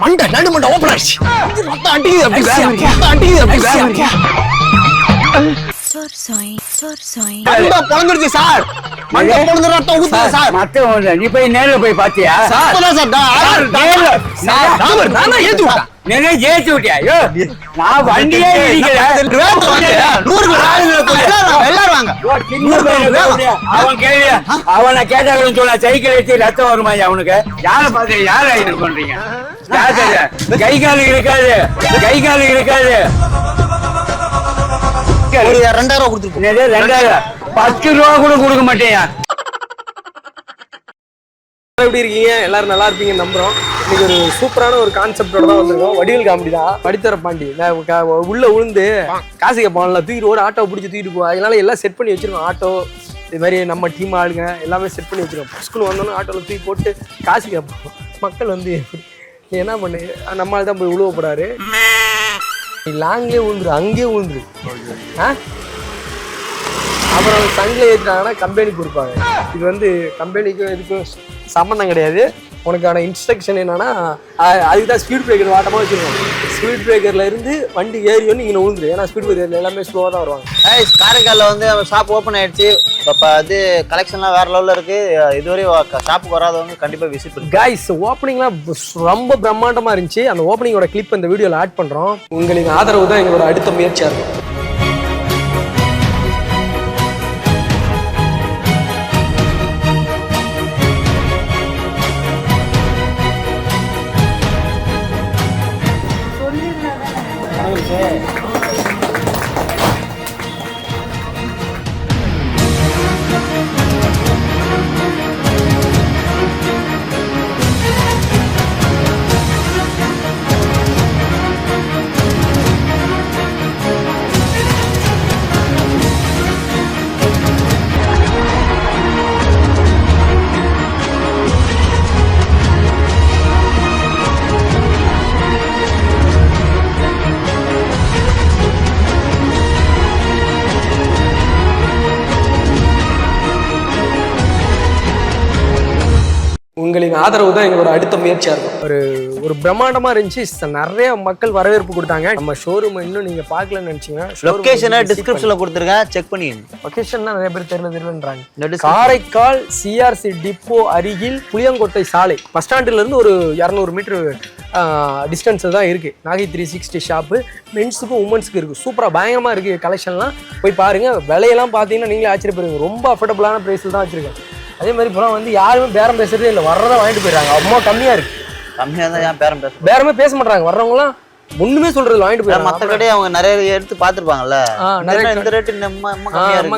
மண்டை நடு மண்டை ஓபன் ஆயிடுச்சு. ரத்தம் அடிக்குது அப்படி ரத்தம் அடிக்குது அப்படி மண்டை பொளந்துருச்சு சார். மண்டை பொளந்து ரத்தம் ஊத்துது சார். மத்த நீ போய் நேர்ல போய் பாத்தியா சார்? நான் ஏத்தி விட்டேன். நீங்க ஏத்தி விட்டியா? நான் வண்டியே அவனை கேட்டாங்கன்னு சொன்ன சைக்கிள் ஏற்றி ரத்தம் வருமா அவனுக்கு? யார பாத்து யார இது பண்றீங்க? கை காலு இருக்காது, கை காலு இருக்காது. 2000 கொடுத்துருக்கோம். 2000 10 ரூபா கூட கொடுக்க மாட்டேயா? எப்படி இருக்கீங்க? எல்லாரும் நல்லா இருப்பீங்க நம்புறோம். இன்னைக்கு ஒரு சூப்பரான ஒரு கான்செப்டோட தான் வந்திருக்கோம். வடிவேல் காமெடி தான். படித்தர பாண்டி உள்ள உளுந்து காசு கேட்பான்ல, தூக்கிட்டு ஒரு ஆட்டோ பிடிச்சி தூக்கிட்டு போ. அதனால எல்லாம் செட் பண்ணி வச்சிருக்கோம். ஆட்டோ இது மாதிரி நம்ம டீம் ஆளுங்க எல்லாமே செட் பண்ணி வச்சிருக்கோம். ஸ்கூல் வந்தோன்னா ஆட்டோவில் தூக்கி போட்டு காசு கேட்போம். மக்கள் வந்து நீ என்ன பண்ணு, நம்மளால தான் போய் உழுவ போறாரு. நீ லாங்லேயே விழுந்துரு, அங்கேயே விழுந்துரு. அப்புறம் சங்கில் ஏற்றினாங்கன்னா கம்பெனிக்கு கொடுப்பாங்க. இது வந்து கம்பெனிக்கும் இதுக்கும் சம்மந்தம் கிடையாது. உனக்கான இன்ஸ்ட்ரக்ஷன் என்னன்னா, அதுக்கு தான் ஸ்பீட் பிரேக்கர் வாட்டமாக வச்சுருக்கோம். ஸ்பீட் பிரேக்கரில் இருந்து வண்டி ஏறியோன்னு இங்கே விழுந்துரு. ஏன்னா ஸ்பீட் பிரேக்கரில் எல்லாமே ஸ்லோவாக தான் வருவாங்க. காரைக்காலில் வந்து ஷாப் ஓப்பன் ஆயிடுச்சு. இப்போ அது கலெக்ஷன்லாம் வேறு லெவலில் இருக்குது. இதுவரை ஷாப்புக்கு வராதவங்க கண்டிப்பாக விசிட் பண்ணுங்க. கைஸ், ஓப்பனிங்லாம் ரொம்ப பிரம்மாண்டமாக இருந்துச்சு. அந்த ஓப்பனிங்கோட கிளிப் இந்த வீடியோவில் ஆட் பண்ணுறோம். உங்களுக்கு ஆதரவு தான் எங்களோட அடுத்த முயற்சியாக இருக்கும். உங்களின் ஆதரவு தான் எங்களோட அடுத்த முயற்சியாக இருக்கும். ஒரு பிரம்மாண்டமாக இருந்துச்சு. நிறைய மக்கள் வரவேற்பு கொடுத்தாங்க. நம்ம ஷோரூம் இன்னும் நீங்கள் பார்க்கலன்னு நினச்சிங்கன்னா லொக்கேஷனை டிஸ்கிரிப்ஷனில் கொடுத்துருக்கேன், செக் பண்ணிடுங்க. லொக்கேஷன் தான் நிறைய பேர் தெரியலன்றாங்க. காரைக்கால் சிஆர்சி டிப்போ அருகில் புளியங்கோட்டை சாலை பஸ் ஸ்டாண்டிலேருந்து ஒரு 200 மீட்டர் டிஸ்டன்ஸ் தான் இருக்குது. நாகை 360 ஷாப்பு மென்ஸுக்கும் உமன்ஸுக்கும் இருக்குது. சூப்பராக பயங்கரமாக இருக்குது. கலெக்ஷன்லாம் போய் பாருங்கள். விலையெல்லாம் பார்த்தீங்கன்னா நீங்களே ஆச்சரியப்படுவீங்க. ரொம்ப அஃபோர்டபுளான ப்ரைஸில் தான் வச்சுருக்கேன். அதே மாதிரி இப்போலாம் வந்து யாருமே பேரம் பேசுறதே இல்லை. வர்றதை வாங்கிட்டு போயிடுறாங்க. அம்மா கம்மியாக இருக்குது. கம்மியாக தான் ஏன் பேரமே பேச மாட்டாங்க. வர்றவங்களாம் ஒண்ணுமே சொல்றது வாங்கிட்டு போய் மற்ற கடையை அவங்க நிறைய எடுத்து பார்த்துருப்பாங்கல்ல. நிறைய இந்த ரேட்டு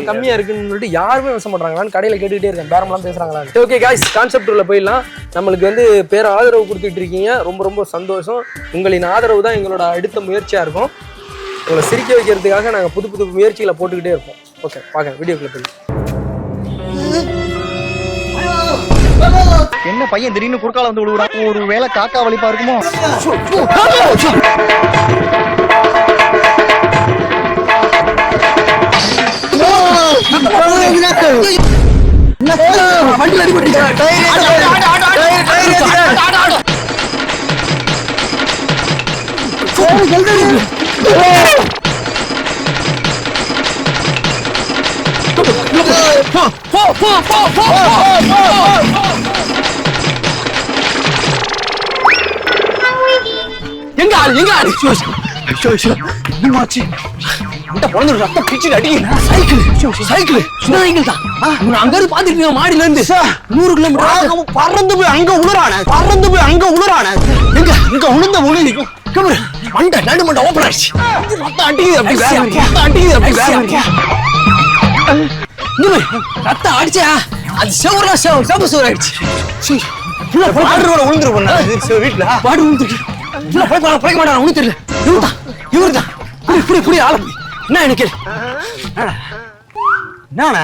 கம்மியாக இருக்குன்னு சொல்லிட்டு யாருமே பேச மாட்டாங்க. நான் கடையில் கேட்டுக்கிட்டே இருக்கேன் பேரம்லாம் பேசுகிறாங்களா. ஓகே காய்ஸ், கான்செப்ட் உள்ள போயிடலாம். நம்மளுக்கு வந்து பேர் ஆதரவு கொடுத்துட்டு இருக்கீங்க. ரொம்ப ரொம்ப சந்தோஷம். உங்களின் ஆதரவு தான் எங்களோட அடுத்த முயற்சியாக இருக்கும். உங்களை சிரிக்க வைக்கிறதுக்காக நாங்கள் புது புது முயற்சிகளை போட்டுக்கிட்டே இருப்போம். ஓகே, பார்க்க வீடியோக்குள்ள போய். என்ன பையன் திடீர்னு குறுக்கால வந்து விழுவுறான்? ஒரு வேளை காக்கா வலிப்பா இருக்குமோ? எங்க ஆளு என்னாச்சு? ரத்தம் பிச்சு அடிக்க சைக்கிள் தான் அங்க இருந்து பாத்துட்டு மாடியில இருந்து 100 கிலோமீட்டர் பறந்து போய் அங்க உளுறான எங்க உளுந்த உளுக்கும் மண்டை நடு மண்டை ஓபன் ஆயிடுச்சு. ரத்தம் அடிக்குது அப்படி ரத்தம் அடிச்சா அது செவப்பு சோறு ஆயிடுச்சு. ஆர்டர் கூட விழுந்துரு பண்ணா வீட்டுல பாடு விழுந்துருக்கு இல்ல பிழைக்க மாட்டான் ஒண்ணு தெரியல இவருதான் புடி ஆள என்ன எனக்கு என்னண்ணா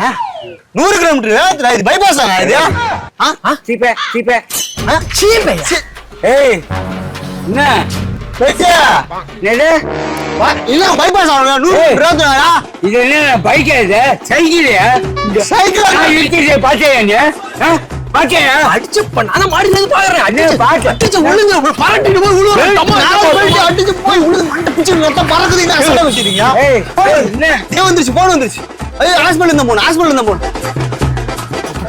100 கிலோமீட்டர் வேகத்துல இது பைபாஸ் ஆனா இது சீப்பே ஏய் என்ன இல்ல பைபாஸ் ஆகணும் 100 கிலோமீட்டர் இது என்ன பைக் இது சைக்கிளியா சைக்கிள் பாத்தியா பாத்தியா அடிச்சு நானே மாடில இருந்து பாக்குறேன் அடிச்சு விழுந்து பரட்டிட்டு போய் விழுந்து அடிச்சு போய் விழுந்து மண்டை பிச்சு மொத்தம் பறக்குது சொல்ல வச்சிருக்கீங்க வந்துருச்சு போன் வந்துருச்சு ஐயோ ஹாஸ்பிட்டல் இருந்தா போன்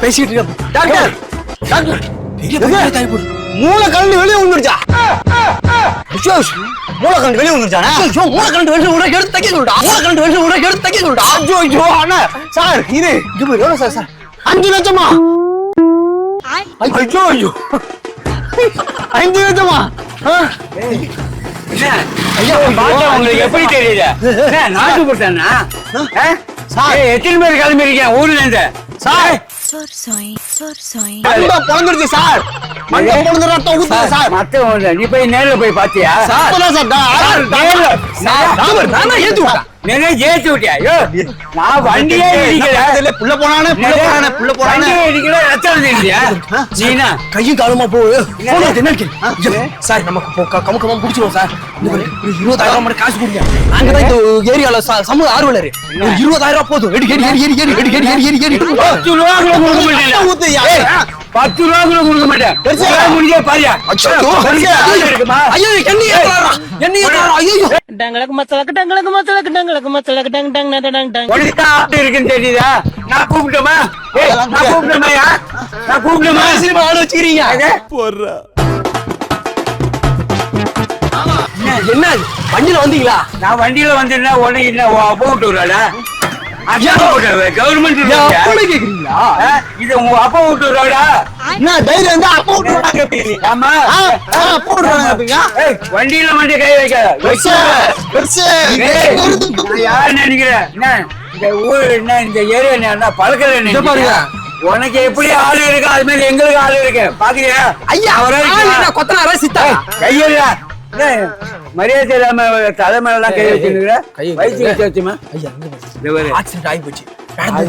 பேசிட்டு இருக்க டாக்டர் மூளை கலந்து வெளியே விழுந்துருச்சா மூளை கலந்து வெளியே விழுந்துருச்சானே மூளை கலந்து வெளியே எடுத்து தைக்க சொல்லிட்டா ஐயோ அண்ணா சார் இது எவ்வளவு சார் 5 லட்சமா ஐயோ 5 லட்சமா உங்களுக்கு எப்படி தெரியுது நாட்டு போட்டானா எத்தனை பேர் கிளம்பிருக்கேன் ஊர்ல இருந்து சார் பிறந்துருச்சு சார் சார் மத்த நீ போய் நேர்ல போய் பாத்தியா ஏத்தி விட்டியா நான் வண்டியே புள்ள போனானே நீனா கையும் காலமா போகுது சார் நமக்கு கமுக்கமா பிடிச்சிருவோம் சார் 20,000 மட்டும் காசு கொடுங்க நாங்கதான் இந்த ஏரியால சமூக ஆர்வலர் 20,000 போதும் 10 ரூபா கூட கொடுக்க மாட்டேன் முடிஞ்சே பாரியா இருக்குன்னு தெரியுதா நான் கூப்பிட்டோமா ஆள் வச்சுக்கிறீங்க என்ன வண்டியில வந்தீங்களா நான் வண்டியில வந்திருந்தா உடனே என்ன அப்பா விட்டு விடுறாடா கவர்மெண்ட் கேக்குறீங்களா இது உங்க அப்பா விட்டு விடுறாடா என்ன தைரியம் இருந்தா அப்பா விட்டு ஆமா வண்டியில மட்டும் கை வைக்க யாரு நினைக்கிறேன் என்ன இந்த ஊர் என்ன இந்த ஏரியா என்ன பழக்கல பாருங்க உனக்கு எப்படி ஆளு இருக்கு அது மாதிரி எங்களுக்கு ஆளு இருக்கு பாக்குறியா ஐயா கொத்தனாரா சித்தா கையில மரியாதை இல்லாம தலைமையெல்லாம் கை வச்சுருக்கிற வயசு வச்சு வச்சுமா ஆக்சிடென்ட் ஆகி போச்சு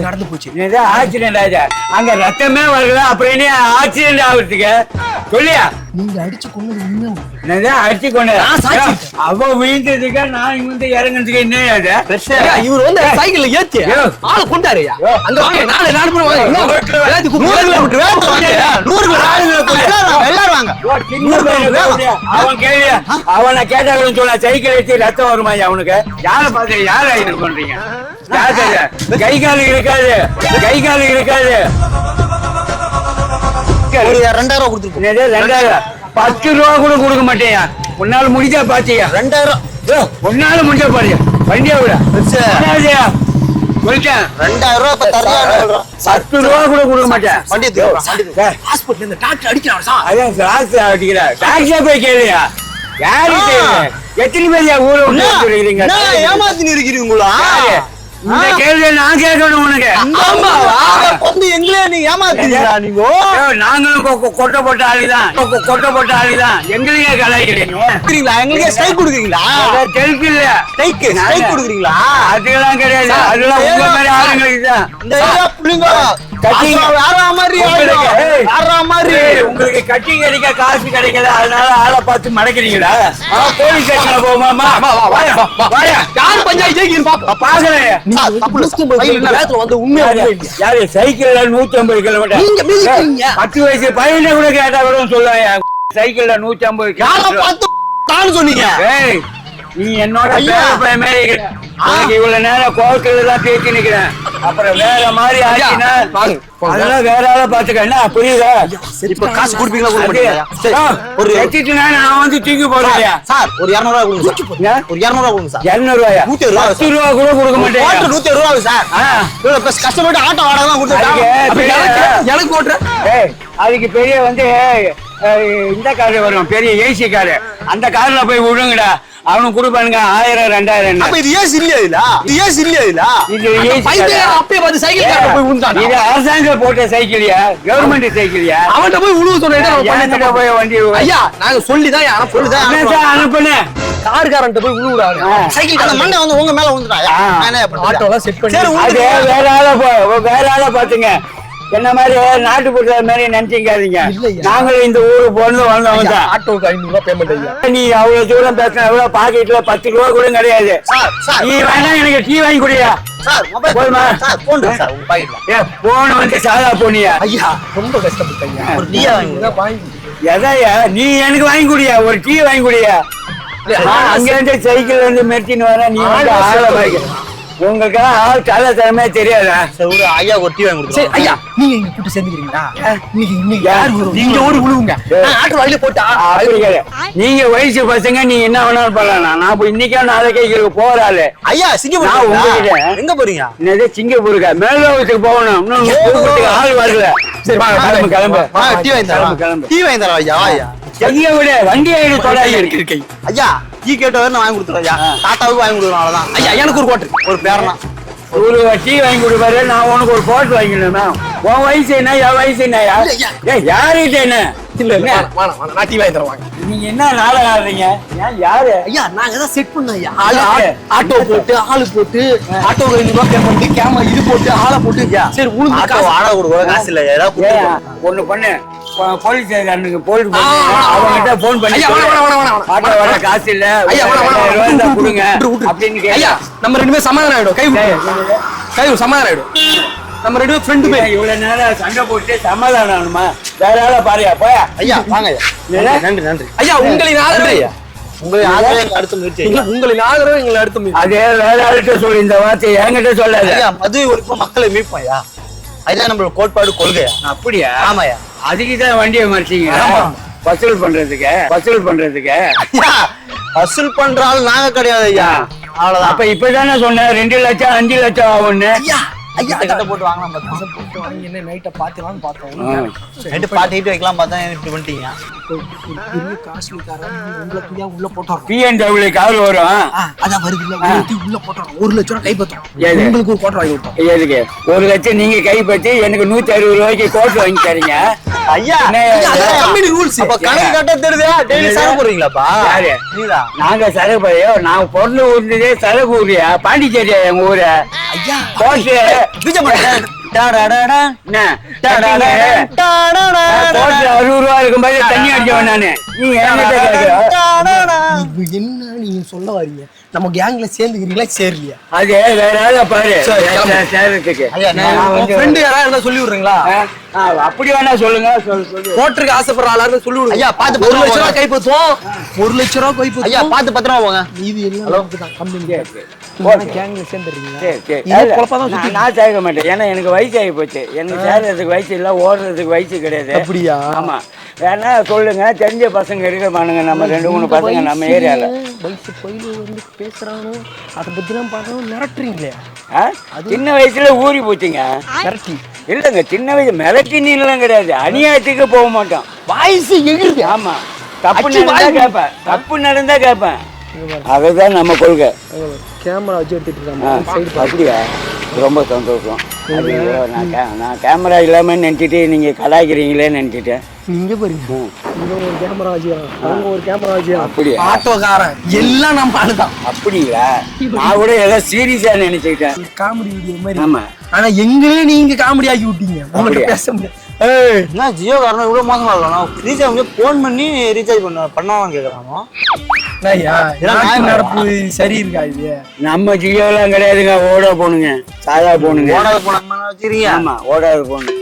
நடந்து போச்சு ஆக்சிடென்ட் ஆச்சா அங்க ரத்தமே வரல அப்புறம் என்ன ஆக்சிடென்ட் ஆகுறதுக்கு சொல்லியா நீங்க அடிச்சு கொண்டு அடிச்சு கொண்டு அவ விழுந்ததுக்கு நான் இங்க இறங்குறதுக்கு என்ன இவர் வந்து சைக்கிள்ல ஏத்தி ஆளை கொண்டாரு அங்க அவன் கேள்வி அவனை கேட்டாங்கன்னு சொன்ன சைக்கிள் ஏற்றி ரத்தம் வருமா அவனுக்கு யார பாத்து யார இது பண்றீங்க கை காலு இருக்காது 2000 கொடுத்துருக்கோம் 2000 10 ரூபா கூட கொடுக்க மாட்டேயா உன்னால முடிஞ்சா பாத்தியா 2000 உன்னால முடிஞ்சா பாரு வண்டியா விட சொல்லிட்டேன் 2000 ரூபாய் தரையா 10 ரூபா கூட கொடுக்க மாட்டேன் வண்டி ஹாஸ்பிட்டல் இந்த டாக்டர் அடிக்கிறான் சார் அதான் டாக்டர் அடிக்கிறா டாக்டர் போய் கேளுயா யாரு எத்தனை பேர் ஊரை விட்டு ஏமாத்தின்னு இருக்கிறீங்களா இந்த கேள்வி நான் கேட்கணும் உனக்கு எங்களே நீ ஏமாத்தீங்களா நீங்க நாங்களும் கொட்டை போட்ட ஆளுதான் எங்களுக்கே கலாய்க்கிறீங்களா எங்களுக்கே ஸ்ட்ரைக் கொடுக்குறீங்களா தெற்கு இல்ல ஸ்ட்ரைக் கொடுக்குறீங்களா அதெல்லாம் கிடையாது அதெல்லாம் உங்க மாதிரி ஆளுங்களுக்கு தான் உங்களுக்கு கட்டி கிடைக்க காசு கிடைக்கல அதனால ஆளை பார்த்து மடக்கிறீங்களா போலீஸ் ஸ்டேஷன்ல போமாமா பாக்குறேன் யாரு சைக்கிள்ல 150 கிலோமீட்டர் 10 வயசு பையனை கூட கேட்டா கூட சொல்லுவாங்க சைக்கிள்ல 150 கிலோமீட்டர் சொன்னீங்க நீ என்னோட இவ்வளவு நேரம் கோர்ட்டுல எல்லாம் பேசி நிக்கிறேன் அப்புறம் வேற மாதிரி ஆச்சுன்னா அதெல்லாம் வேற ஆள பாத்துக்க என்ன புரியுதா இப்ப காசு கொடுப்பீங்களா ஒரு எத்திட்டுனா நான் வந்து தூக்கி போடுறேன் சார் ஒரு 200 ரூபாய் கொடுங்க ஒரு 200 ரூபாய் கொடுங்க சார் 200 ரூபாயா 10 ரூபா கூட கொடுக்க மாட்டேன் 150 ரூபாய் சார் கஷ்டப்பட்டு ஆட்டோ வாடகை எல்லாம் கொடுத்து எனக்கு ஓட்டுறேன் அதுக்கு பெரிய வந்து இந்த காரு வரும் பெரிய ஏசி காரு, அந்த கார்ல போய் விடுங்கடா. அவனுக்கு கொடுப்பானுங்க 1000 2000. அப்ப இது ஏன் இல்லையா இதுல? இது ஏன் இல்லையா இதுல? இது ஏசி பைத்தியக்காரன் அப்பயே வந்து சைக்கிள் கார போய் விழுந்தானா? இது அரசாங்கம் போட்ட சைக்கிளியா, கவர்மெண்ட் சைக்கிளியா? அவன்கிட்ட போய் விழுவ சொன்னா போய் வண்டி ஐயா நாங்க சொல்லிதான் யாரும் சொல்லுதான் அனுப்புன கார்காரன்ட்ட போய் விழுவுறாங்க. சைக்கிள் அந்த மண்ணை வந்து உங்க மேல வந்துட்டான். ஆட்டோலாம் செட் பண்ணி அது வேற ஆளை பாத்துங்க. என்ன மாதிரி நாட்டு புடுற மாதிரி நினைச்சிக்காதீங்க. நாங்களும் இந்த ஊருக்கு போனது வந்தவங்க தான். ஆட்டோக்கு 500 ரூபாய் பேமெண்ட் ஐயா. நீ அவ்வளவு தூரம் பேசுன எவ்வளவு பாக்கெட்ல 10 ரூபா கூட கிடையாது. நீ வேணா எனக்கு டீ வாங்கி குடியா போதுமா? போன் வந்து சாதா போனியா? ஐயா ரொம்ப கஷ்டப்பட்டீங்க. ஒரு டீ வாங்கி எதையா நீ எனக்கு வாங்கி குடியா, ஒரு டீ வாங்கி குடியா. அங்க இருந்து சைக்கிள் வந்து மெரிச்சின்னு வர நீ வந்து ஆள வாங்கி உங்களுக்கு ஆள் கலை திறமே தெரியாதா? ஐயா ஒரு டீ வாங்கி கொடுத்து ஐயா நீங்க இங்க கூட்டு சேர்ந்துக்கிறீங்களா? நீங்க ஒரு விழுவுங்க ஆட்டோ வழியில போட்டா நீங்க வயசு பசங்க நீங்க என்ன வேணாலும் பண்ணலாம். நான் இப்ப இன்னைக்கே நாளைக்கே இங்க போறாள். ஐயா நான் உங்ககிட்ட எங்க போறீங்க? என்னது சிங்கப்பூருக்கா மேலோகத்துக்கு போகணும். இன்னும் ஆள் வரல. சரி கிளம்பு கிளம்பு டீ வாங்கி தரேன். கிளம்பு டீ வாங்கி தரேன் ஐயா. ஐயா கையை விட வண்டி ஆயிடு தொடாயி இருக்கு. ஐயா டீ கேட்டவர் நான் வாங்கி கொடுத்துறேன் ஐயா. தாத்தாவுக்கு வாங்கி கொடுக்குறேன் அவ்வளவுதான். ஐயா எனக்கு ஒரு கோட்டு ஒரு பேரனா ஒரு டீ வாங்கி கொடுப்பாரு. நான் உனக்கு ஒரு கோட் வாங்கிடணுமா? உன் வயசு என்ன என் வயசு என்னயா? யாருகிட்ட என்ன இல்ல நான் டீ வாங்கி தரேன். நீங்க என்ன நாடகம் ஆடுறீங்க? யாரு ஐயா நாங்க தான் செட் பண்ணோம் ஐயா. ஆட்டோ போட்டு ஆளு போட்டு ஆட்டோ 500 ரூபாய் பேமெண்ட் கேமரா இது போட்டு ஆளை போட்டு சரி உழுந்து ஆட்டோ வாடகை கொடுக்க காசு இல்ல. ஏதாவது ஒண்ணு பண்ணு, போலீஸ் போலீஸ் அவங்ககிட்ட போன் பண்ணி ஆட்டோ வர காசு இல்ல கொடுங்க அப்படின்னு. ஐயா நம்ம 2 பேரும் சமாதானம் ஆயிடும். கை சமாதானம் ஆயிடும். நம்ம 2 பேரும் ஃப்ரெண்டு பேர். இவ்வளவு நேரம் சண்டை போட்டு சமாதானம் ஆகணுமா? வேற ஆளா பாருயா போயா. ஐயா வாங்க ஐயா. நன்றி நன்றி ஐயா உங்களின் ஆதரவு ஐயா. உங்களின் ஆதரவு எங்க அடுத்த முயற்சி. உங்களின் ஆதரவு எங்களை அடுத்த முயற்சி. அதே வேற ஆள்கிட்ட சொல்லி இந்த வார்த்தை என்கிட்ட சொல்லாது. ஐயா மதுவை ஒழிப்போம் மக்களை மீட்போம் ஐயா. அதுதான் நம்மளோட கோட்பாடு கொள்கையா. அப்படியா? ஆமாயா. அதுக்குதான் வண்டியை மறைச்சிங்க வசூல் பண்றதுக்கு. வசூல் பண்ற ஆள் நாங்க கிடையாது ஐயா. அவ்வளவுதான். அப்ப இப்பதானே சொன்னேன் 2 லட்சம் 5 லட்சம் ஆகும்னு. கிட்ட போட்டு வாங்கலாம் பார்த்தோம். போட்டு வாங்கி என்ன நைட்டை பார்த்துலாம்னு பார்த்தோம். நைட்டு பாட்டிட்டு வைக்கலாம் பார்த்தா இப்படி பண்ணிட்டீங்க. பெரிய காசுக்காரன் உங்களை தூயா உள்ள போட்டோம். BMW கார் வரும். அதான் வருது இல்ல உள்ள போட்டோம். 1 லட்சம் ரூபாய் கைப்பற்றோம். ஏது? உங்களுக்கு ஒரு கோட்டை வாங்கி விட்டோம். எதுக்கு 1 லட்சம் நீங்க கைப்பற்றி எனக்கு 160 ரூபாய்க்கு கோட் வாங்கி தரீங்க? ஐயா கம்பெனி ரூல்ஸ். அப்ப கணக்கு கட்ட தெரியுதா? டெய்லி சரக்கு போடுறீங்களாப்பா? யாரு? நீதா? நாங்க சரக்கு போயோ நான் பொருள் ஊர்ந்ததே சரக்கு ஊரியா பாண்டிச்சேரியா எங்க ஊரு. ஐயா கோட்டு பீஜ மாட்டேன். என்ன? கோட்டு 60 ரூபா இருக்கும்போது தண்ணி அடிச்சவன் நானு. நீங்க என்கிட்ட கேக்குற? இது என்ன நீங்க சொல்ல வரீங்க? நம்ம கேங்ல சேர்ந்துக்கிறீங்களா சேரலையா? அது வேற ஆளா பாரு சேர்றதுக்கு. ஐயா ஃப்ரெண்ட் யாரா இருந்தா சொல்லி விடுறீங்களா? அப்படி வேணா சொல்லுங்க. சொல்லு. கோட்டருக்கு ஆசைப்படுற ஆளா இருந்தா சொல்லி விடுங்க. ஐயா பாத்து 1 லட்சம் ரூபாய் கைப்பற்றுவோம். 1 லட்சம் ரூபாய் கைப்பற்றுவோம். ஐயா பாத்து பத்திரமா போங்க. இது எல்லாம் தான் கம்பெனி கேங்ல சேர்ந்துறீங்களா? சரி. இது குழப்பதான் சுத்தி. நான் சேர்க்க மாட்டேன். ஏன்னா எனக்கு வயசு ஆகி போச்சு. எனக்கு சேர்றதுக்கு வயசு இல்ல, ஓடுறதுக்கு வயசு கிடையாது. அப்படியா? ஆமா. வேணா சொல்லுங்க, தெரிஞ்ச பசங்க இருக்கானுங்க நம்ம 2-3 பசங்க நம்ம ஏரியால. வயசு கோயில வந்து பேசுறானோ அதை பத்தி தான் பார்க்கணும். மிரட்டுறீங்களே? சின்ன வயசுல ஊறி போச்சுங்க. மிரட்டி இல்லங்க, சின்ன வயசு மிரட்டி நீலாம் கிடையாது. அநியாயத்துக்கு போக மாட்டோம். வாய்ஸ் எகிருது. ஆமா, தப்பு நடந்தா கேட்பேன். அதுதான் நம்ம கொள்கை. கேமரா வச்சு எடுத்துட்டு இருக்காங்க. அப்படியா? ரொம்ப சந்தோஷம். நான் கேமரா இல்லாம நினைச்சிட்டு நீங்க கலாய்க்கிறீங்களேன்னு நினைச்சிட்டேன். இங்க பாருங்க, இங்க ஒரு கேமரா வச்சுக்கலாம், அவங்க ஒரு கேமரா வச்சுக்கலாம். அப்படியா? ஆட்டோக்காரன் எல்லாம் நம்ம ஆளுதான். அப்படிங்களா? நான் கூட ஏதோ சீரியஸா நினைச்சுக்கிட்டேன். காமெடி வீடியோ மாதிரி. ஆமா. ஆனா எங்களே நீங்க காமெடி ஆக்கி விட்டீங்க. உங்களுக்கு பேச முடியாது. என்ன ஜியோ காரணம் இவ்வளவு மோசமா இருக்கணும்? ரீசார்ஜ் வந்து போன் பண்ணி ரீசார்ஜ் பண்ணாம கேக்குறாங்க. நடப்பு சரி இருக்கா? இது நம்ம ஜியோலாம் கிடையாதுங்க, ஓட போனுங்க, சாதா போனுங்க. ஓடாத போன வச்சிருக்கீங்க. ஆமா, ஓடாத போனு.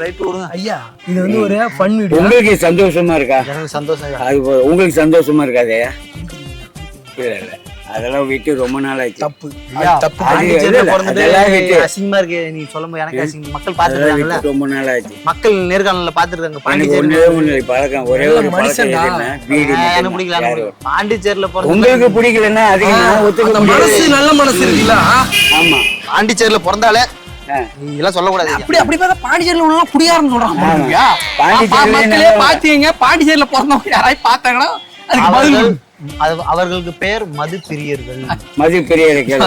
ரைட் விடுங்க ஐயா. இது வந்து ஒரு ஃபன் வீடியோ. உங்களுக்கு சந்தோஷமா இருக்கா? எனக்கு சந்தோஷம். அது உங்களுக்கு சந்தோஷமா இருக்காதே? இல்ல அதெல்லாம் விட்டு ரொம்ப நாள் ஆச்சு. தப்பு தப்பு. அசிங்கமா இருக்கு நீ சொல்லும்போது. எனக்கு அசிங்கம். மக்கள் பாத்துருக்காங்கல்ல, ரொம்ப நாள் ஆச்சு. மக்கள் நேர்காணல பாத்துருக்காங்க. பாண்டிச்சேரி பழக்கம் ஒரே ஒரு பழக்கம் எதுன்னா வீடு. எனக்கு பிடிக்கல. பாண்டிச்சேரியில பிறந்த உங்களுக்கு பிடிக்கலன்னா அதுக்கு நான் ஒத்துக்க மனசு நல்ல மனசு இருக்குல்ல. ஆமா, பாண்டிச்சேரியில பிறந்தாலே இதெல்லாம் சொல்லக்கூடாது. அப்படி பார்த்தா பாண்டிச்சேரியில உள்ளவங்க குடியாரன்னு சொல்றாங்க. பாண்டிச்சேரியில மக்களே பாத்தீங்க, பாண்டிச்சேரியில பிறந்தவங்க யாராவது பார்த்தாங்கன்னா அதுக்கு பதில் அவர்களுக்கு பெயர் மது பிரியர்கள். மது பிரியர்கள்.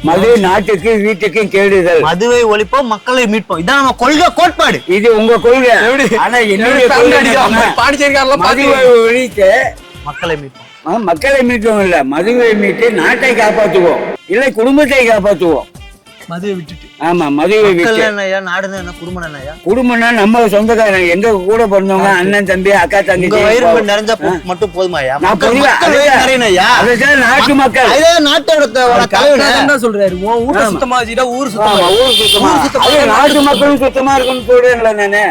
மது நாட்டுக்கு வீட்டுக்கும் கேடுதல். மதுவை ஒழிப்போம், மக்களை மீட்போம். இதான் நம்ம கொள்கை, கோட்பாடு. இது உங்க கொள்கை. ஆனா என்னுடைய கொள்கை பாண்டிச்சேரிக்காரெல்லாம் மதுவை ஒழித்து மக்களை மீட்போம். மக்களை மீட்கவும் இல்ல, மதுவை மீட்டு நாட்டை காப்பாற்றுவோம், இல்லை குடும்பத்தை காப்பாற்றுவோம். மதுவை விட்டுட்டு. ஆமா, மதுவை விட்டு. என்னையா நாடுன்னு என்ன, குடும்பம் என்னையா? குடும்பம்னா நம்ம சொந்தக்காரங்க, எங்க கூட பிறந்தவங்க, அண்ணன் தம்பி அக்கா தங்கச்சி. வயிறு நிறைஞ்சா மட்டும் போதுமாயா? நான் பொதுவா அதுதான் நாட்டு மக்கள். நாட்டோட தலைவர் சொல்றாரு, ஊர் சுத்தமா வச்சுட்டா ஊர் சுத்தமா. ஊர் சுத்தமா, நாட்டு மக்களும் சுத்தமா இருக்குன்னு சொல்றேன்ல நானு.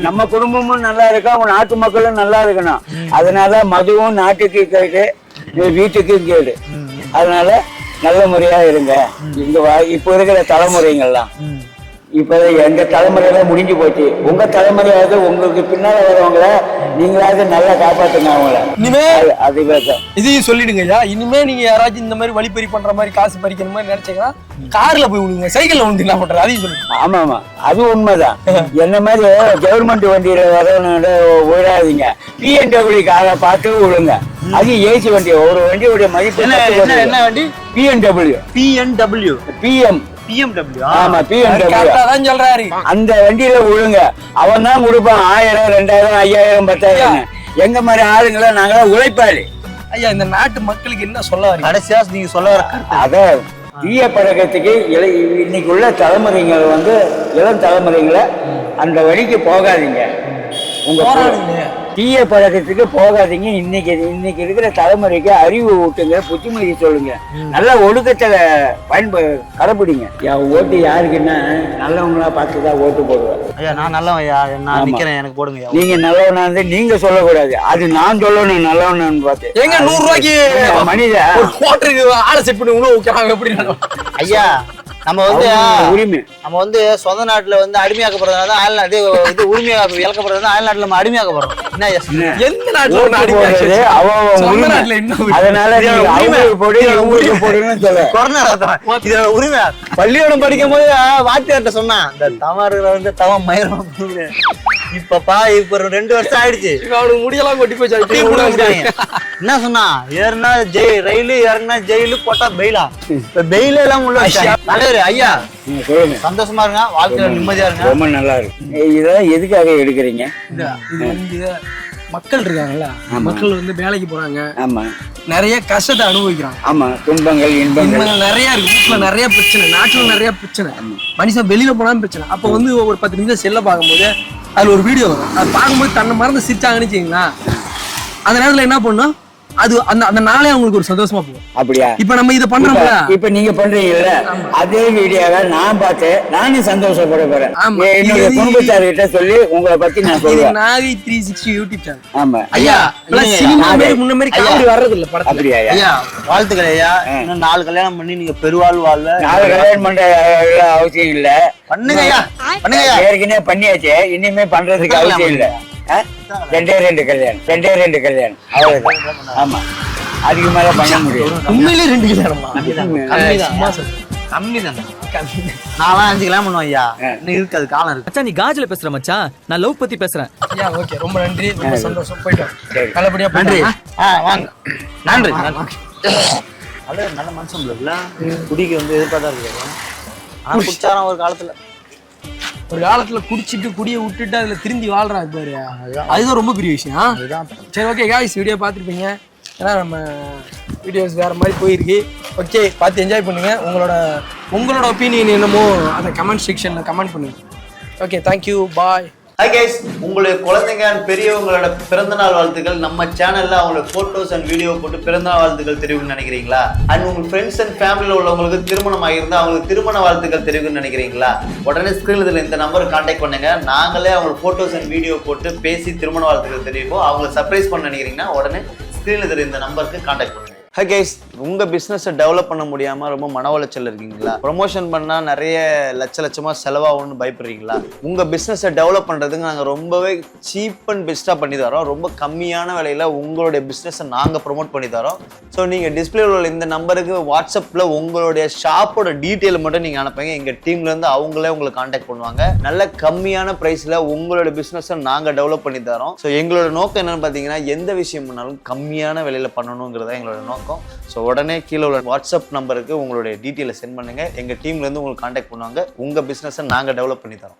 நம்ம குடும்பமும் நல்லா இருக்கா, அவங்க நாட்டு மக்களும் நல்லா இருக்கணும். அதனால மதுவும் நாட்டுக்கு கேடு, வீட்டுக்கும் கேடு. அதனால நல்ல முறையா இருங்க. இப்ப இருக்கிற தலைமுறைங்கள்லாம் இப்ப எங்க தலைமுறையில முடிஞ்சு போச்சு. உங்க தலைமுறையாவது உங்களுக்கு பின்னால வரவங்கள நீங்களாவது நல்லா காப்பாத்துங்க அவங்கள. இனிமே அதுவே இதையும் சொல்லிடுங்க ஐயா. இனிமே நீங்க யாராச்சும் இந்த மாதிரி வழிப்பறி பண்ற மாதிரி, காசு பறிக்கிற மாதிரி நினைச்சீங்கன்னா கார்ல போய் விடுங்க, சைக்கிள்ல வந்து என்ன பண்றது அதையும் சொல்லுங்க. ஆமா ஆமா, அது உண்மைதான். என்ன மாதிரி கவர்மெண்ட் வண்டியில வரவனோட விடாதீங்க, பிஎன்டபிள்யூ காரை பார்த்து விடுங்க. அது ஏசி வண்டி. ஒரு வண்டியோட மதிப்பு என்ன வண்டி? பிஎன்டபிள்யூ. பிஎம்டபிள்யூ. ஆமா, பிஎன்டபிள்யூ சொல்றாரு. அந்த வண்டியில விழுங்க. அவன் தான் கொடுப்பான் 1000, 2000, 5000, 10,000. எங்க மாதிரி ஆளுங்களை நாங்களா உழைப்பாளி. ஐயா, இந்த நாட்டு மக்களுக்கு என்ன சொல்ல வரீங்க? கடைசியா நீங்க சொல்ல வர அத தீய பழக்கத்துக்கு இன்னைக்கு உள்ள தலைமுறைகள் இளம் தலைமுறைகளை அந்த வழிக்கு போகாதீங்க. உங்க தீய பழக்கத்துக்கு போகாதீங்க. இன்னைக்கு இருக்கிற தலைமுறைக்கு அறிவு ஊட்டுங்க, புத்திமதி சொல்லுங்க, நல்ல ஒழுக்கத்தை கடைபிடிங்க. ஓட்டு யாருக்குன்னா நல்லவங்களா பார்த்துதான் ஓட்டு போடுவேன். ஐயா, நான் நல்லவன் ஐயா, நான் நிக்கிறேன், எனக்கு போடுங்க. நீங்க நல்லவனா இருந்து நீங்க சொல்லக்கூடாது, அது நான் சொல்லணும் நல்லவனான்னு பார்த்து. எங்க 100 ரூபாய்க்கு மனித ஒரு குவார்டருக்கு ஆளை செட் பண்ணி உணவு வைக்கிறாங்க. எப்படி ஐயா, நம்ம உரிமை நம்ம சொந்த நாட்டுல அடிமையாக்கப்படுறதுனால அயல்நாட்டு இது உரிமையாக இழக்கப்படுறது. அயல்நாட்டுல நம்ம அடிமையாக்கப்படுறோம். எந்த நாட்டுல உரிமை? பள்ளியோடம் படிக்கும் போது வாத்தியார்ட்ட சொன்னா, இந்த தவறு தவம் மயிரம். இப்ப 2 வருஷம் ஆயிடுச்சு, அவனுக்கு முடியெல்லாம் கொட்டி போச்சு. என்ன சொன்னா, ஏறுனா ரயிலு, இறங்குனா ஜெயிலு, போட்டா பெயிலா. இப்ப பெயில எல்லாம் உள்ள ஐயா சந்தோஷமா இருங்க, வாழ்க்கையில நிம்மதியா இருங்க. ரொம்ப நல்லா இருக்கு. இதெல்லாம் எதுக்காக எடுக்கிறீங்க? இது மக்கள் இருக்காங்கல்ல, மக்கள் வேலைக்கு போறாங்க. ஆமா, நிறைய கஷ்டத்தை அனுபவிக்கிறாங்க. ஆமா, துன்பங்கள் இன்பங்கள் நிறைய இருக்கு. வீட்டுல நிறைய பிரச்சனை, நாட்டுல நிறைய பிரச்சனை. மனுஷன் வெளியில போனாலும் பிரச்சனை. அப்ப ஒரு 10 நிமிஷம் செல்ல பார்க்கும்போது அதுல ஒரு வீடியோ வரும். அது பார்க்கும்போது தன்னை மறந்து சிரிச்சாங்கன்னு வச்சுக்கீங்களா, அந்த நேரத்துல என்ன பண்ணும், அது அந்த நாளே அவங்களுக்கு ஒரு சந்தோஷமா போகும். அப்படியா? இப்ப நம்ம இதை பண்றோம்ல, இப்ப நீங்க பண்றீங்கல்ல, அதே வீடியோவை நான் பார்த்து நானும் சந்தோஷப்பட போறேன். என்னுடைய குடும்பத்தார்கிட்ட சொல்லி உங்களை பத்தி நான் சொல்லுவேன். Nagai 360 YouTube channel. ஆமா ஐயா, சினிமா முன்ன மாதிரி காமெடி வர்றது இல்ல படத்துல. அப்படியா ஐயா? வாழ்த்துக்கள் ஐயா. இன்னும் 4 கல்யாணம் பண்ணி நீங்க பெருவாழ் வாழ்ல. 4 கல்யாணம் பண்ற அவசியம் இல்ல. பண்ணுங்க ஐயா, பண்ணுங்க ஐயா. ஏற்கனவே பண்ணியாச்சு, இனிமே பண்றதுக்கு அவசியம் இல்ல. 2 கல்யாணம் அவ்வளவுதான். ஆமா, அதுக்கு மேல பண்ண முடியும். உண்மையிலே 2 கல்யாணமா? கம்மிதான். நான் 5 கல்யாணம் பண்ணுவேன் ஐயா. இன்னும் இருக்காது, காலம் இருக்கு. மச்சான், நீ காஜல பேசுற மச்சான், நான் லவ் பத்தி பேசுறேன். ஐயா, ஓகே, ரொம்ப நன்றி, ரொம்ப சந்தோஷம். போயிட்டோம், நல்லபடியா நன்றி. வாங்க. நன்றி. நல்ல மனுஷன் இல்ல, குடிக்கு எதிர்பார்த்தா இருக்கு. ஆனா குடிச்சாராம் ஒரு காலத்துல குடிச்சிட்டு குடியை விட்டுட்டு அதுல திரும்பி வாழ்றாரு பாரு. அதுதான் ரொம்ப பெரிய விஷயம். சரி, ஓகே காய்ஸ், வீடியோ பார்த்துருப்பீங்க. ஏன்னா நம்ம வீடியோஸ் வேற மாதிரி போயிருக்கு. ஓகே, பார்த்து என்ஜாய் பண்ணுங்க. உங்களோட ஒப்பீனியன் என்னமோ அதை கமெண்ட் செக்ஷன்ல கமெண்ட் பண்ணுங்க. ஓகே, தேங்க்யூ, பாய். ஹாய் கைஸ், உங்களுடைய குழந்தைங்க பெரியவங்களோட பிறந்தநாள் வாழ்த்துக்கள் நம்ம சேனல்ல அவங்களோட போட்டோஸ் அண்ட் வீடியோ போட்டு பிறந்தநாள் வாழ்த்துக்கள் தெரிவிக்கணும்னு நினைக்கிறீங்களா? அண்ட் உங்க ஃப்ரெண்ட்ஸ் அண்ட் ஃபேமிலியில் உள்ளவங்களுக்கு திருமணம் ஆகியிருந்தா அவங்களுக்கு திருமண வாழ்த்துக்கள் தெரிவிக்கணும்னு நினைக்கிறீங்களா? உடனே ஸ்கிரீன்ல இந்த நம்பருக்கு கான்டாக்ட் பண்ணுங்க. நாங்களே அவங்க போட்டோஸ் அண்ட் வீடியோ போட்டு பேசி திருமண வாழ்த்துக்கள் தெரிவிப்போம். அவங்களை சர்ப்ரைஸ் பண்ண நினைக்கிறீங்கன்னா உடனே ஸ்கிரீன்ல இந்த நம்பருக்கு கான்டாக்ட் பண்ணுங்க. ஹை கைஸ், உங்க பிசினஸை டெவலப் பண்ண முடியாம ரொம்ப மன உளைச்சல் இருக்கீங்களா? ப்ரொமோஷன் பண்ணா நிறைய லட்சமா செலவாகும்னு பயப்படுறீங்களா? உங்க பிசினஸை டெவலப் பண்றதுக்கு நாங்க ரொம்பவே சீப் அண்ட் பெஸ்டா பண்ணி தரோம். ரொம்ப கம்மியான விலையில உங்களுடைய பிசினஸை நாங்க ப்ரொமோட் பண்ணி தரோம். ஸோ நீங்க டிஸ்பிளேல உள்ள இந்த நம்பருக்கு வாட்ஸ்அப்ல உங்களுடைய ஷாப்போட டீட்டெயில் மட்டும் நீங்க அனுப்புங்க. எங்க டீம்ல இருந்து அவங்களே உங்களை கான்டாக்ட் பண்ணுவாங்க. நல்ல கம்மியான பிரைஸ்ல உங்களோட பிசினஸை நாங்க டெவலப் பண்ணி தரோம். ஸோ எங்களோட நோக்கம் என்னன்னு பாத்தீங்கன்னா, எந்த விஷயம் பண்ணாலும் கம்மியான விலையில பண்ணணுங்கிறதா எங்களோட நோக்கம். ஸோ உடனே கீழே உள்ள வாட்ஸ்அப் நம்பருக்கு உங்களுடைய டீட்டெயிலை சென்ட் பண்ணுங்க. எங்க டீம்ல இருந்து உங்களுக்கு கான்டாக்ட் பண்ணுவாங்க. உங்க பிசினஸை நாங்க டெவலப் பண்ணி தரோம்.